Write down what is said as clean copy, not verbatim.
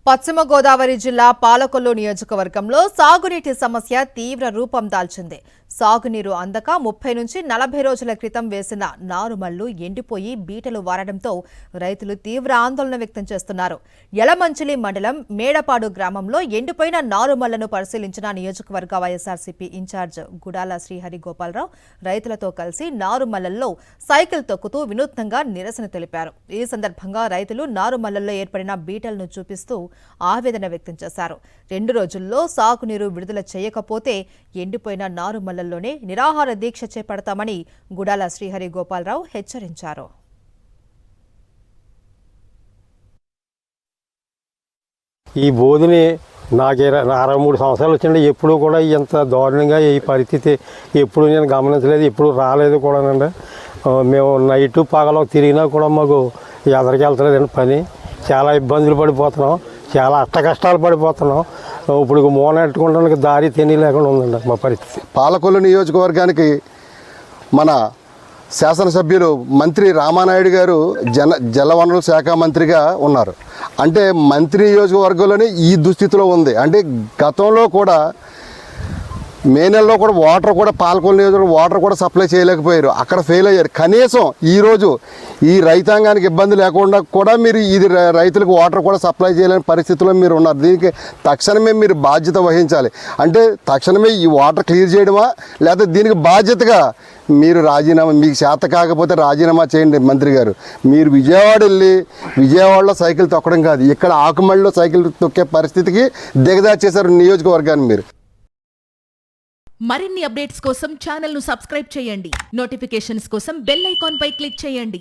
పశ్చిమ గోదావరి జిల్లా పాలకొల్లు నియోజకవర్గంలో సాగునీటి సమస్య తీవ్ర రూపం దాల్చింది. సాగునీరు అందక 30 నుంచి 40 రోజుల క్రితం వేసిన నారుమళ్లు ఎండిపోయి బీటలు వారడంతో రైతులు తీవ్ర ఆందోళన వ్యక్తం చేస్తున్నారు. యలమంచిలి మండలం మేడపాడు గ్రామంలో ఎండిపోయిన నారుమళ్లను పరిశీలించిన నియోజకవర్గ వైఎస్ఆర్సీపీ ఇన్ఛార్జ్ గుడాల శ్రీహరి గోపాలరావు రైతులతో కలిసి నారుమళ్లలో సైకిల్ తొక్కుతూ వినూత్నంగా నిరసన తెలిపారు. ఈ సందర్భంగా రైతులు నారుమళ్లలో ఏర్పడిన బీటలను చూపిస్తూ ఆవేదన వ్యక్తం చేశారు. 2 రోజుల్లో సాగునీరు విడుదల చేయకపోతే ఎండిపోయిన నారుమళ్లలోనే నిరాహార దీక్ష చేపడతామని గుడాల శ్రీహరి గోపాలరావు హెచ్చరించారు. ఈ బోధిని నాకు 63 సంవత్సరాలు వచ్చింది. ఎప్పుడు కూడా ఇంత దారుణంగా ఈ పరిస్థితి ఎప్పుడు నేను గమనించలేదు, ఎప్పుడు రాలేదు కూడానండి. మేము నైటు పగలు తిరిగినా కూడా మాకు ఎదరికి వెళ్తలేదండి పని. చాలా ఇబ్బందులు పడిపోతున్నాం, చాలా కష్టాలు పడిపోతున్నాం. ఇప్పుడు మోనెట్టుకోవడానికి దారి తెని లేకుండా ఉందండి మా పరిస్థితి. పాలకొల్లు నియోజకవర్గానికి మన శాసనసభ్యులు మంత్రి రామానాయుడు గారు జలవనరుల శాఖ మంత్రిగా ఉన్నారు. అంటే మంత్రి నియోజకవర్గంలోనే ఈ దుస్థితిలో ఉంది. అంటే గతంలో కూడా మే నెలలో కూడా వాటర్ కూడా పాలకొల్లు నియోజకవర్గం వాటర్ కూడా సప్లై చేయలేకపోయారు, అక్కడ ఫెయిల్ అయ్యారు. కనీసం ఈరోజు ఈ రైతాంగానికి ఇబ్బంది లేకుండా కూడా మీరు ఇది రైతులకు వాటర్ కూడా సప్లై చేయలేని పరిస్థితిలో మీరు ఉన్నారు. దీనికి తక్షణమే మీరు బాధ్యత వహించాలి. అంటే తక్షణమే ఈ వాటర్ క్లియర్ చేయడమా, లేకపోతే దీనికి బాధ్యతగా మీరు రాజీనామా, మీకు చేత కాకపోతే రాజీనామా చేయండి. మంత్రి గారు, మీరు విజయవాడ వెళ్ళి విజయవాడలో సైకిల్ తొక్కడం కాదు, ఇక్కడ ఆకుమడిలో సైకిల్ తొక్కే పరిస్థితికి దిగదార్చేశారు నియోజకవర్గాన్ని మీరు. మరిన్ని అప్డేట్స్ కోసం ఛానల్ ను సబ్స్క్రైబ్ చేయండి. నోటిఫికేషన్స్ కోసం బెల్ ఐకాన్ పై క్లిక్ చేయండి.